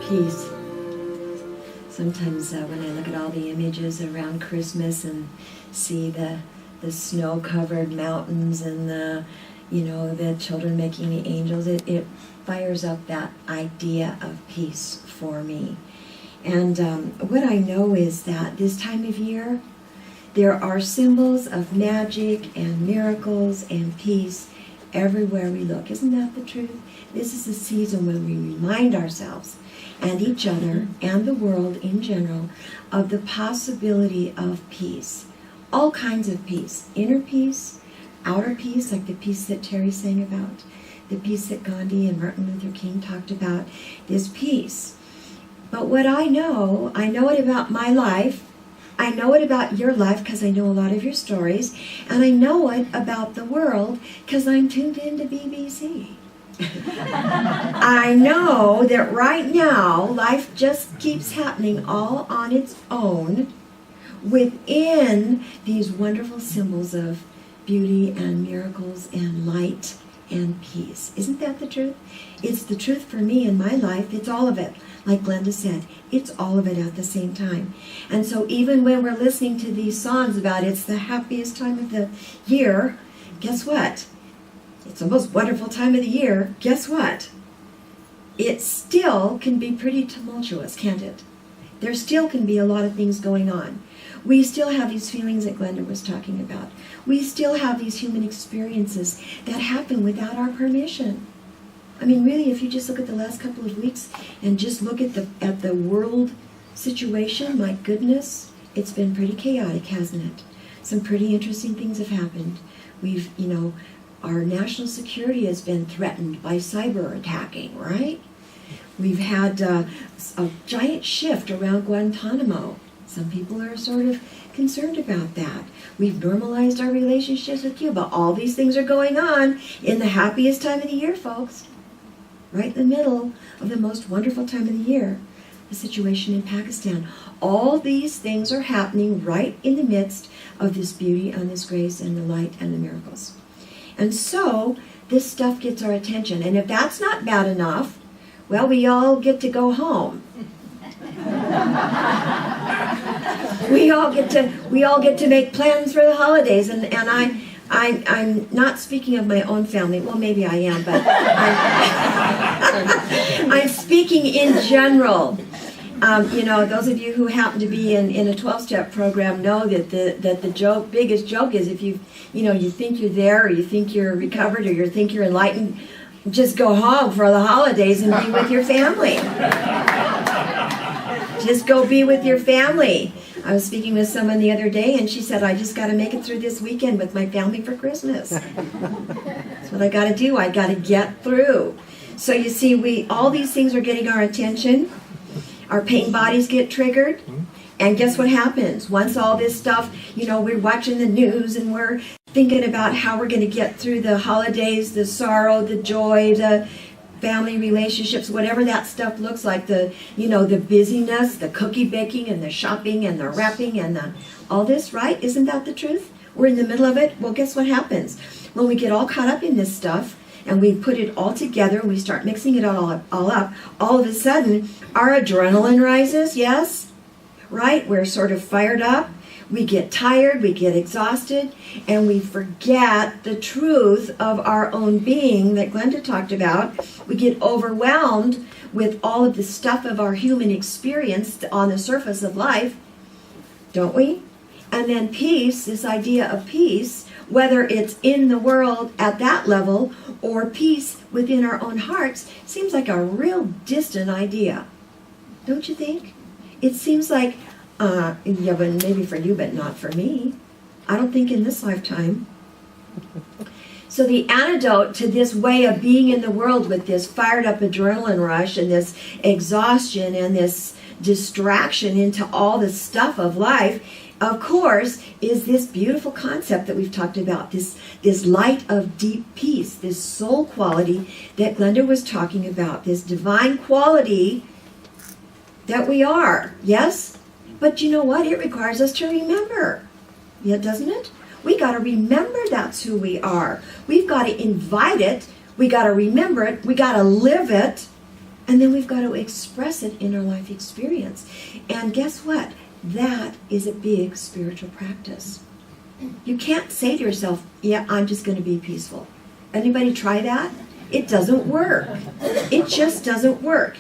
Peace. Sometimes when I look at all the images around Christmas and see the snow-covered mountains and the children making the angels, it fires up that idea of peace for me. And what I know is that this time of year, there are symbols of magic and miracles and peace everywhere we look. Isn't that the truth? This is a season when we remind ourselves and each other and the world in general of the possibility of peace. All kinds of peace. Inner peace, outer peace, like the peace that Terry sang about, the peace that Gandhi and Martin Luther King talked about, this peace. But what I know it about my life, I know it about your life because I know a lot of your stories, and I know it about the world because I'm tuned into BBC. I know that right now life just keeps happening all on its own within these wonderful symbols of beauty and miracles and light and peace. Isn't that the truth? It's the truth for me in my life. It's all of it. Like Glenda said, it's all of it at the same time. And so even when we're listening to these songs about it's the happiest time of the year, guess what? It's the most wonderful time of the year. Guess what? It still can be pretty tumultuous, can't it? There still can be a lot of things going on. We still have these feelings that Glenda was talking about. We still have these human experiences that happen without our permission. I mean, really, if you just look at the last couple of weeks and just look at the world situation, my goodness, it's been pretty chaotic, hasn't it? Some pretty interesting things have happened. We've, our national security has been threatened by cyber attacking, right? We've had a giant shift around Guantanamo. Some people are sort of concerned about that. We've normalized our relationships with Cuba. All these things are going on in the happiest time of the year, folks. Right in the middle of the most wonderful time of the year, the situation in Pakistan. All these things are happening right in the midst of this beauty and this grace and the light and the miracles. And so this stuff gets our attention. And if that's not bad enough, well, we all get to go home. We all get to make plans for the holidays, and I'm not speaking of my own family. Well, maybe I am, but I'm speaking in general. Those of you who happen to be in a 12-step program know that the biggest joke is if you think you're there, or you think you're recovered, or you think you're enlightened, just go home for the holidays and be with your family. Just go be with your family. I was speaking with someone the other day, and she said, I just got to make it through this weekend with my family for Christmas. That's what I got to do. I got to get through. So you see, all these things are getting our attention. Our pain bodies get triggered. And guess what happens? Once all this stuff, we're watching the news and we're thinking about how we're going to get through the holidays, the sorrow, the joy, the family relationships, whatever that stuff looks like, the busyness, the cookie baking and the shopping and the wrapping and all this, right? Isn't that the truth? We're in the middle of it. Well, guess what happens? When we get all caught up in this stuff and we put it all together and we start mixing it all up, all of a sudden our adrenaline rises, yes? Right? We're sort of fired up. We get tired, we get exhausted, and we forget the truth of our own being that Glenda talked about. We get overwhelmed with all of the stuff of our human experience on the surface of life, don't we? And then peace, this idea of peace, whether it's in the world at that level or peace within our own hearts, seems like a real distant idea. Don't you think? It seems like but maybe for you, but not for me. I don't think in this lifetime. So the antidote to this way of being in the world with this fired up adrenaline rush and this exhaustion and this distraction into all the stuff of life, of course, is this beautiful concept that we've talked about, this light of deep peace, this soul quality that Glenda was talking about, this divine quality that we are, yes? But you know what? It requires us to remember. Yeah, doesn't it? We got to remember that's who we are. We've got to invite it. We got to remember it. We got to live it. And then we've got to express it in our life experience. And guess what? That is a big spiritual practice. You can't say to yourself, yeah, I'm just going to be peaceful. Anybody try that? It doesn't work. It just doesn't work.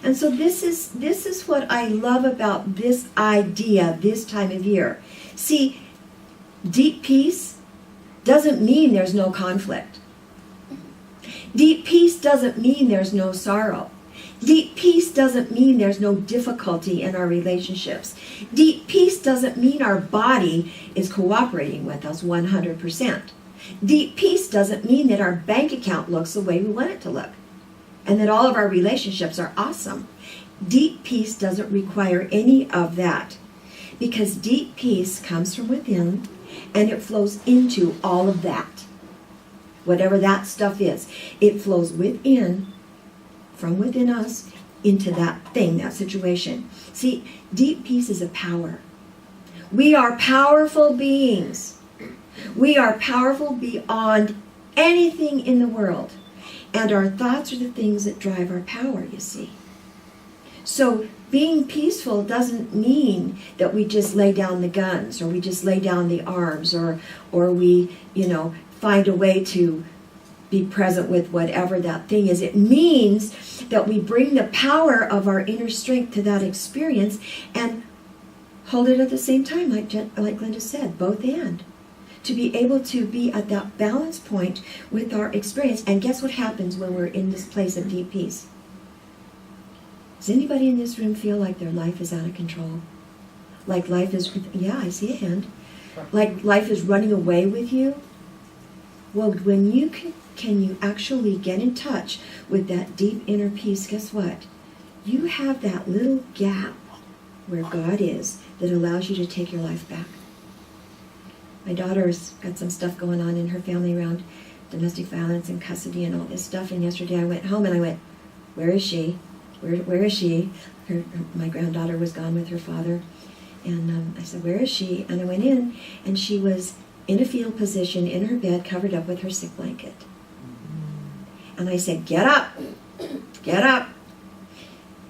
And so this is what I love about this idea this time of year. See, deep peace doesn't mean there's no conflict. Deep peace doesn't mean there's no sorrow. Deep peace doesn't mean there's no difficulty in our relationships. Deep peace doesn't mean our body is cooperating with us 100%. Deep peace doesn't mean that our bank account looks the way we want it to look and that all of our relationships are awesome. Deep peace doesn't require any of that because deep peace comes from within and it flows into all of that. Whatever that stuff is, it flows within, from within us, into that thing, that situation. See, deep peace is a power. We are powerful beings. We are powerful beyond anything in the world. And our thoughts are the things that drive our power, you see. So being peaceful doesn't mean that we just lay down the guns or we just lay down the arms or we, find a way to be present with whatever that thing is. It means that we bring the power of our inner strength to that experience and hold it at the same time, like Glenda said, both and. To be able to be at that balance point with our experience. And guess what happens when we're in this place of deep peace? Does anybody in this room feel like their life is out of control? Like life is, yeah, I see a hand. Like life is running away with you? Well, when you can you actually get in touch with that deep inner peace, guess what? You have that little gap where God is that allows you to take your life back. My daughter's got some stuff going on in her family around domestic violence and custody and all this stuff. And yesterday I went home and I went, where is she? Where is she? My granddaughter was gone with her father. And I said, where is she? And I went in and she was in a fetal position in her bed covered up with her sick blanket. And I said, get up, get up,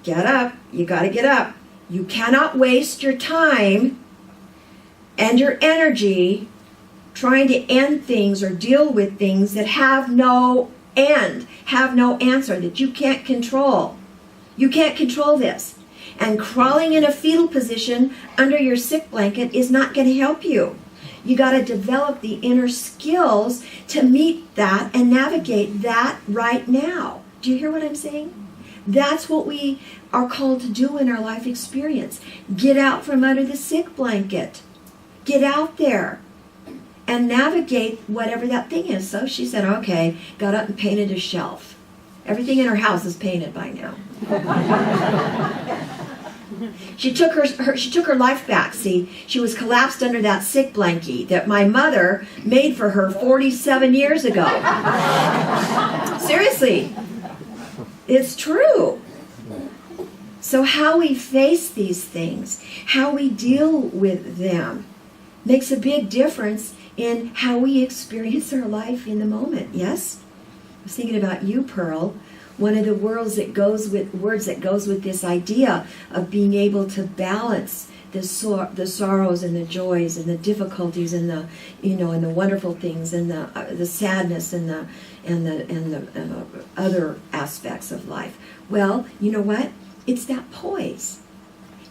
get up. You got to get up. You cannot waste your time and your energy trying to end things or deal with things that have no end, have no answer, that you can't control. You can't control this. And crawling in a fetal position under your sick blanket is not going to help you. You got to develop the inner skills to meet that and navigate that right now. Do you hear what I'm saying? That's what we are called to do in our life experience. Get out from under the sick blanket. Get out there and navigate whatever that thing is. So she said, okay, got up and painted a shelf. Everything in her house is painted by now. She took her life back. See, she was collapsed under that sick blankie that my mother made for her 47 years ago. Seriously, it's true. So how we face these things, how we deal with them, makes a big difference in how we experience our life in the moment. Yes? I was thinking about you, Pearl. One of the words that goes with this idea of being able to balance the sorrows and the joys and the difficulties and the and the wonderful things and the sadness and the other aspects of life. Well, you know what? It's that poise.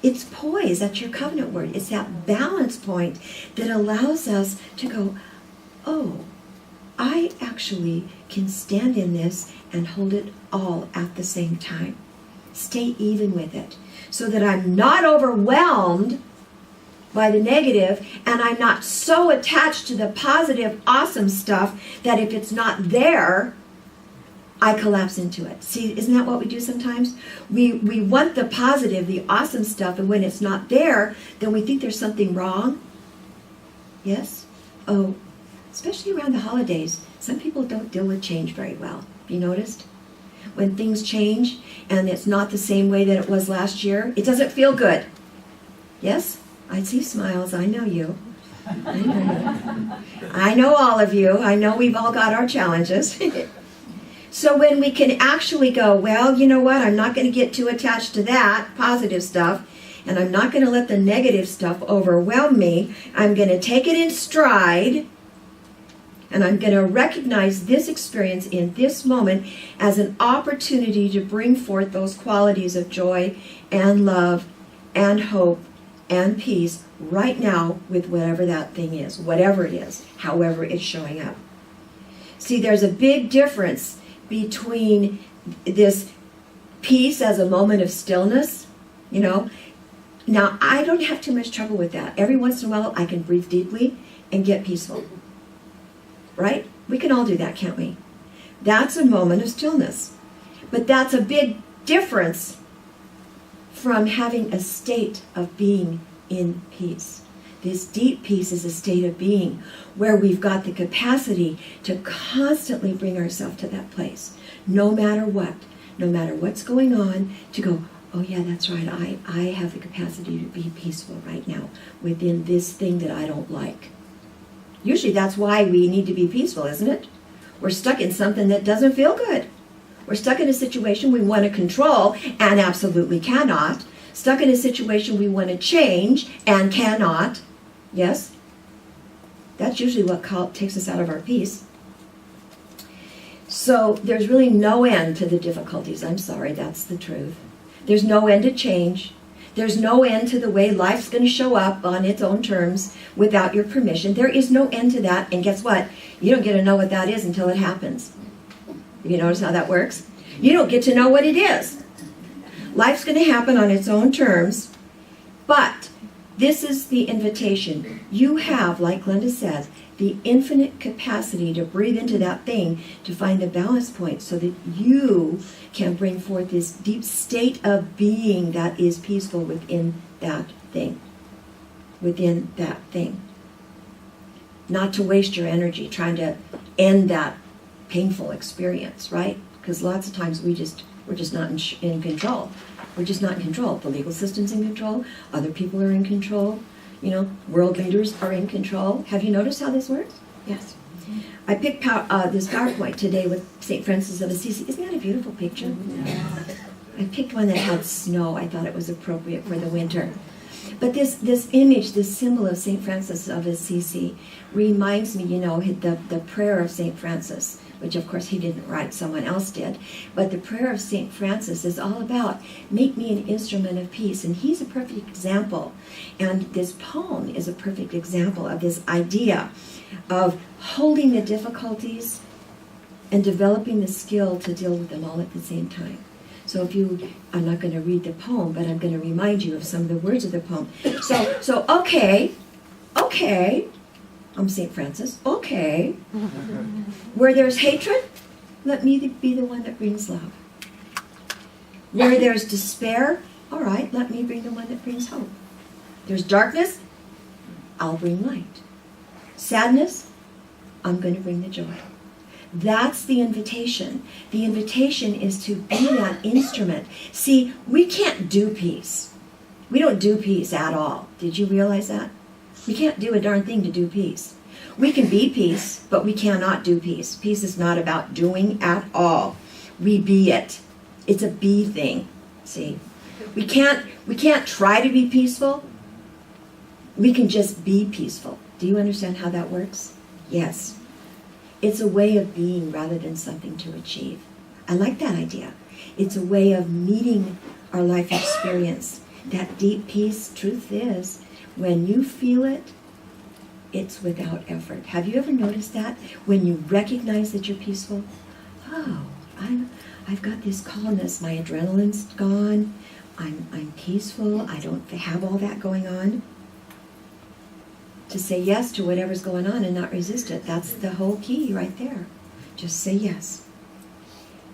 It's poise. That's your covenant word. It's that balance point that allows us to go, oh, I actually can stand in this and hold it all at the same time. Stay even with it so that I'm not overwhelmed by the negative and I'm not so attached to the positive, awesome stuff that if it's not there, I collapse into it. See, isn't that what we do sometimes? We want the positive, the awesome stuff, and when it's not there, then we think there's something wrong. Yes? Oh, especially around the holidays, some people don't deal with change very well. Have you noticed? When things change and it's not the same way that it was last year, it doesn't feel good. Yes? I see smiles. I know you. I know you. I know all of you. I know we've all got our challenges. So when we can actually go, well, you know what, I'm not going to get too attached to that positive stuff, and I'm not going to let the negative stuff overwhelm me. I'm going to take it in stride, and I'm going to recognize this experience in this moment as an opportunity to bring forth those qualities of joy and love and hope and peace right now with whatever that thing is, whatever it is, however it's showing up. See, there's a big difference between this peace as a moment of stillness, you know. Now, I don't have too much trouble with that. Every once in a while, I can breathe deeply and get peaceful. Right? We can all do that, can't we? That's a moment of stillness. But that's a big difference from having a state of being in peace. This deep peace is a state of being where we've got the capacity to constantly bring ourselves to that place, no matter what, no matter what's going on, to go, oh yeah, that's right, I have the capacity to be peaceful right now within this thing that I don't like. Usually that's why we need to be peaceful, isn't it? We're stuck in something that doesn't feel good. We're stuck in a situation we want to control and absolutely cannot. Stuck in a situation we want to change and cannot. Yes? That's usually what takes us out of our peace. So there's really no end to the difficulties. I'm sorry, that's the truth. There's no end to change. There's no end to the way life's going to show up on its own terms without your permission. There is no end to that. And guess what? You don't get to know what that is until it happens. You notice how that works? You don't get to know what it is. Life's going to happen on its own terms. But this is the invitation. You have, like Glenda says, the infinite capacity to breathe into that thing, to find the balance point so that you can bring forth this deep state of being that is peaceful within that thing. Within that thing. Not to waste your energy trying to end that painful experience, right? Because lots of times we're just not in control. We're just not in control. The legal system's in control. Other people are in control. You know, world leaders are in control. Have you noticed how this works? Yes. I picked this PowerPoint today with St. Francis of Assisi. Isn't that a beautiful picture? I picked one that had snow. I thought it was appropriate for the winter. But this image, this symbol of St. Francis of Assisi reminds me, you know, the prayer of St. Francis, which of course he didn't write, someone else did. But the prayer of St. Francis is all about, make me an instrument of peace. And he's a perfect example. And this poem is a perfect example of this idea of holding the difficulties and developing the skill to deal with them all at the same time. So I'm not going to read the poem, but I'm going to remind you of some of the words of the poem. So okay, I'm St. Francis, okay. Where there's hatred, let me be the one that brings love. Where there's despair, all right, let me bring the one that brings hope. There's darkness, I'll bring light. Sadness, I'm going to bring the joy. That's the invitation. The invitation is to be that instrument. See, we can't do peace. We don't do peace at all. Did you realize that? We can't do a darn thing to do peace. We can be peace, but we cannot do peace. Peace is not about doing at all. We be it. It's a be thing. See? We can't try to be peaceful. We can just be peaceful. Do you understand how that works? Yes. It's a way of being rather than something to achieve. I like that idea. It's a way of meeting our life experience. That deep peace, truth is, when you feel it, it's without effort. Have you ever noticed that? When you recognize that you're peaceful, oh, I've got this calmness. My adrenaline's gone. I'm peaceful. I don't have all that going on. To say yes to whatever's going on and not resist it. That's the whole key right there. Just say yes.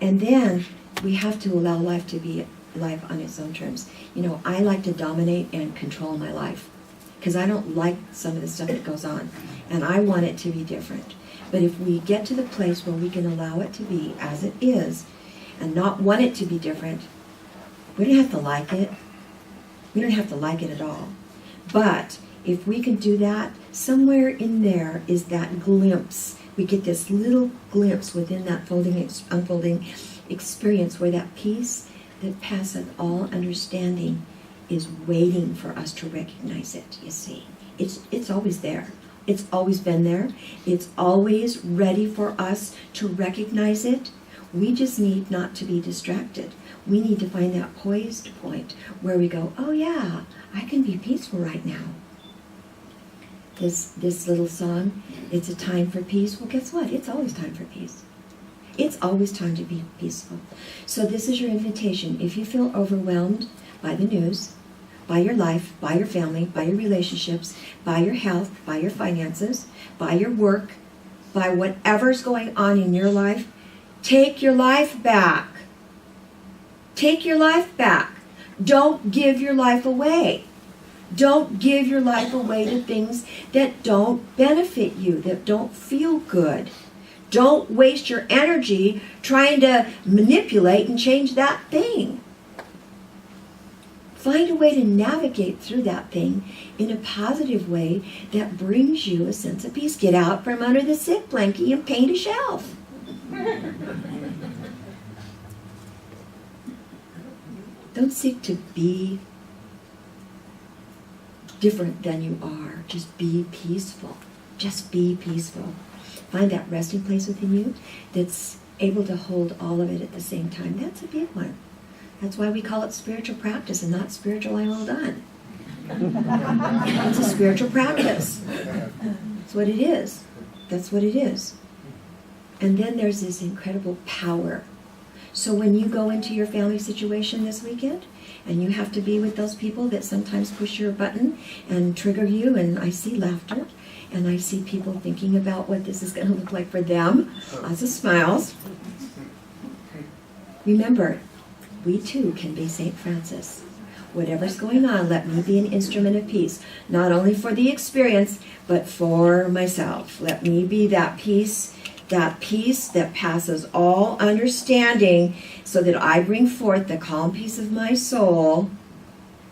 And then we have to allow life to be life on its own terms. You know, I like to dominate and control my life because I don't like some of the stuff that goes on. And I want it to be different. But if we get to the place where we can allow it to be as it is and not want it to be different, we don't have to like it. We don't have to like it at all. But if we can do that, somewhere in there is that glimpse We get this little glimpse within that unfolding experience where that peace that passeth all understanding is waiting for us to recognize it, you see. It's always there. It's always been there. It's always ready for us to recognize it. We just need not to be distracted. We need to find that poised point where we go, oh yeah, I can be peaceful right now. This little song, it's a time for peace. Well, guess what? It's always time for peace. It's always time to be peaceful. So this is your invitation. If you feel overwhelmed by the news, by your life, by your family, by your relationships, by your health, by your finances, by your work, by whatever's going on in your life, take your life back. Take your life back. Don't give your life away. Don't give your life away to things that don't benefit you, that don't feel good. Don't waste your energy trying to manipulate and change that thing. Find a way to navigate through that thing in a positive way that brings you a sense of peace. Get out from under the sick blankie and paint a shelf. Don't seek to be different than you are. Just be peaceful. Just be peaceful. Find that resting place within you that's able to hold all of it at the same time. That's a big one. That's why we call it spiritual practice and not spiritual I'm all done. It's a spiritual practice. That's what it is. That's what it is. And then there's this incredible power. So when you go into your family situation this weekend, and you have to be with those people that sometimes push your button and trigger you, and I see laughter, and I see people thinking about what this is going to look like for them, lots of smiles. Remember, we too can be St. Francis. Whatever's going on, let me be an instrument of peace, not only for the experience, but for myself. Let me be that peace that passes all understanding, so that I bring forth the calm peace of my soul,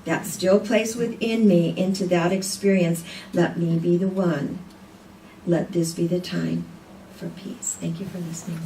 that still place within me, into that experience. Let me be the one. Let this be the time for peace. Thank you for listening.